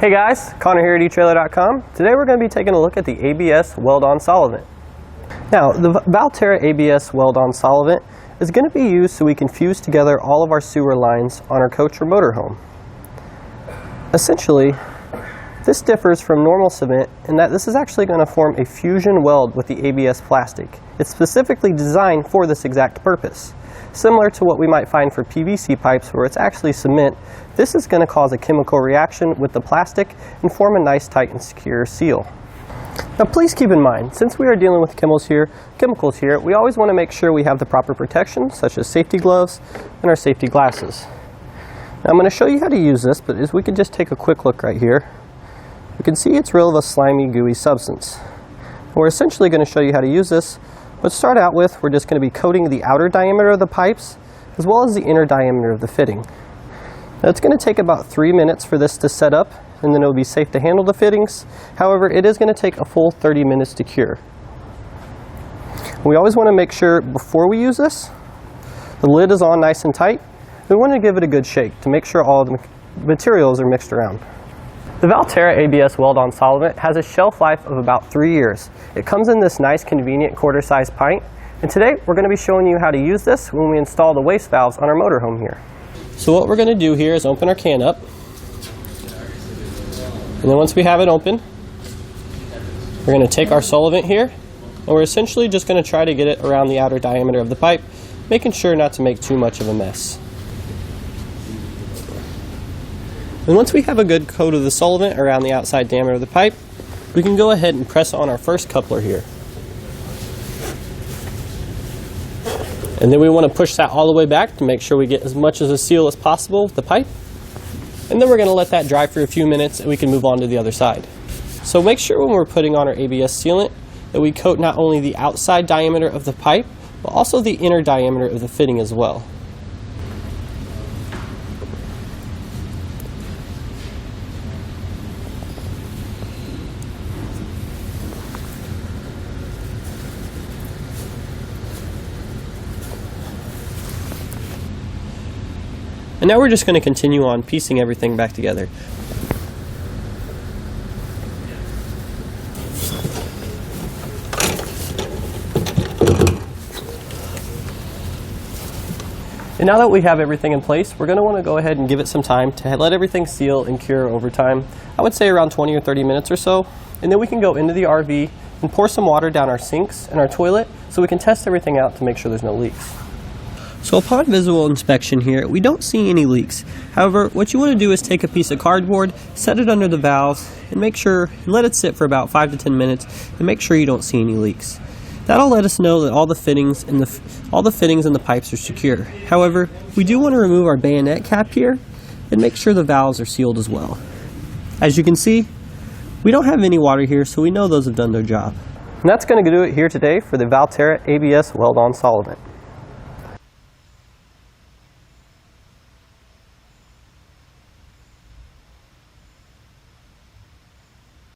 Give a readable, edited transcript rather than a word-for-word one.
Hey guys, Connor here at etrailer.com. Today we're going to be taking a look at the ABS Weld-On Solvent. Now, the Valterra ABS Weld-On Solvent is going to be used so we can fuse together all of our sewer lines on our coach or motorhome. Essentially, this differs from normal cement in that this is actually going to form a fusion weld with the ABS plastic. It's specifically designed for this exact purpose. Similar to what we might find for PVC pipes where it's actually cement, this is going to cause a chemical reaction with the plastic and form a nice, tight, and secure seal. Now please keep in mind, since we are dealing with chemicals here, we always want to make sure we have the proper protection, such as safety gloves and our safety glasses. Now I'm going to show you how to use this, but as we can just take a quick look right here, you can see it's real of a slimy, gooey substance. And we're essentially going to show you how to use this. But to start out with, we're just going to be coating the outer diameter of the pipes as well as the inner diameter of the fitting. Now it's going to take about 3 minutes for this to set up, and then it will be safe to handle the fittings. However, it is going to take a full 30 minutes to cure. We always want to make sure before we use this, the lid is on nice and tight. We want to give it a good shake to make sure all the materials are mixed around. The Valterra ABS Weld-On Solvent has a shelf life of about 3 years. It comes in this nice convenient quarter-sized pint, and today we're going to be showing you how to use this when we install the waste valves on our motorhome here. So what we're going to do here is open our can up, and then once we have it open, we're going to take our solvent here, and we're essentially just going to try to get it around the outer diameter of the pipe, making sure not to make too much of a mess. And once we have a good coat of the solvent around the outside diameter of the pipe, we can go ahead and press on our first coupler here. And then we want to push that all the way back to make sure we get as much of a seal as possible with the pipe. And then we're going to let that dry for a few minutes and we can move on to the other side. So make sure when we're putting on our ABS sealant that we coat not only the outside diameter of the pipe, but also the inner diameter of the fitting as well. And now we're just going to continue on piecing everything back together. And now that we have everything in place, we're going to want to go ahead and give it some time to let everything seal and cure over time. I would say around 20 or 30 minutes or so. And then we can go into the RV and pour some water down our sinks and our toilet so we can test everything out to make sure there's no leaks. So upon visual inspection here, we don't see any leaks. However, what you want to do is take a piece of cardboard, set it under the valves, and let it sit for about 5 to 10 minutes, and make sure you don't see any leaks. That'll let us know that all the fittings and the pipes are secure. However, we do want to remove our bayonet cap here, and make sure the valves are sealed as well. As you can see, we don't have any water here, so we know those have done their job. And that's going to do it here today for the Valterra ABS Weld-On Solvent.